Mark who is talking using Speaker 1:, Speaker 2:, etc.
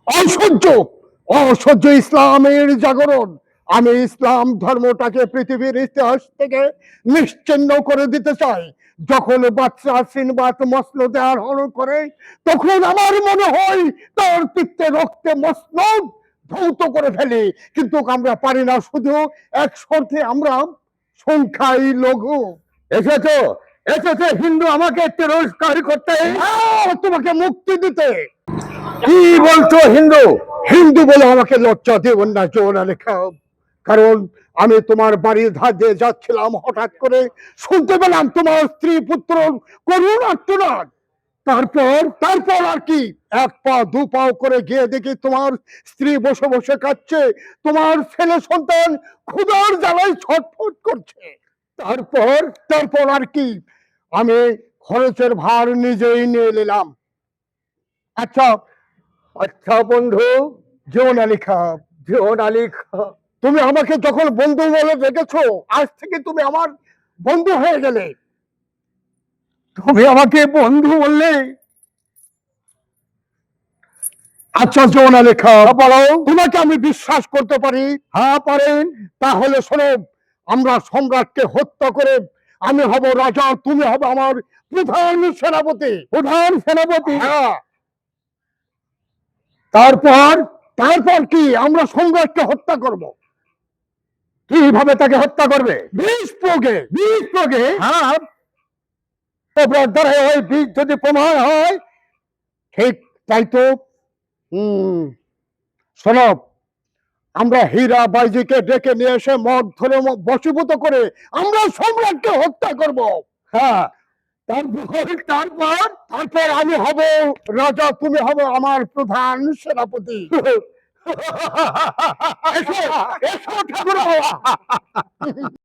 Speaker 1: অসহ্য অসহ্য ইসলামের জাগরণ। আমি ইসলাম ধর্মটাকে পৃথিবীর ইতিহাস থেকে নিশ্চিহ্ন করে দিতে চাই। যখন বাচ্চা সিনবাত মসনদে আরোহণ করে, তখন আমার মনে হয় তার পিত্তে রক্তে মসনদ ধৌত করে ফেলি, কিন্তু আমরা পারি না। শুধু এক শর্তে, আমরা সংখ্যাই লঘু। এসেছো এসেছো হিন্দু আমাকে তিরস্কার করতে, তোমাকে মুক্তি দিতে। কি বলছো? হিন্দু হিন্দু বলে আমাকে লজ্জা দেবেন না জোন আলী খান। কারণ আমি তোমার বাড়ির ধার দিয়ে যাচ্ছিলাম, হঠাৎ করে শুনতে পেলাম তোমার স্ত্রী পুত্র করুণ আর্তনাদ। তারপর তারপর আর কি, এক পা দু পাও করে গিয়ে দেখি তোমার স্ত্রী বসে বসে কাঁদছে, তোমার ছেলে সন্তান ক্ষুধার জ্বালায় ছটফট করছে। তারপর তারপর আর কি, আমি খরচের ভার নিজেই নিয়ে নিলাম। আচ্ছা আচ্ছা বন্ধু জীবন আলী খান, জীবন আলী খান, তুমি আমাকে যখন বন্ধু বলে রেখেছো, আজ থেকে তুমি আমার বন্ধু হয়ে গেলে। তুমি আমাকে বন্ধু বললে? আচ্ছা জীবন আলী খান, বলো, তোমাকে আমি বিশ্বাস করতে পারি? হ্যাঁ পারেন। তাহলে শোনো, আমরা সম্রাটকে হত্যা করে আমি হব রাজা, তুমি হবে আমার প্রধান সেনাপতি। প্রধান সেনাপতি? হ্যাঁ। তারপর তারপর কি, আমরা সম্রাটকে হত্যা করব। কিভাবে তাকে হত্যা করবে? বিষ প্রয়োগে। বিষ প্রয়োগে? হ্যাঁ। ওই বিষ যদি প্রমাণ হয়, ঠিক তাই তো। শোনো, আমরা হীরা বাইজিকে ডেকে নিয়ে এসে মদ ধরে বশীভূত করে আমরা সম্রাটকে হত্যা করব। হ্যাঁ। তারপর তারপর তারপর আমি হব রাজা, তুমি হবে আমার প্রধান সেনাপতি। এসো এসো ঠাকুর বাবা।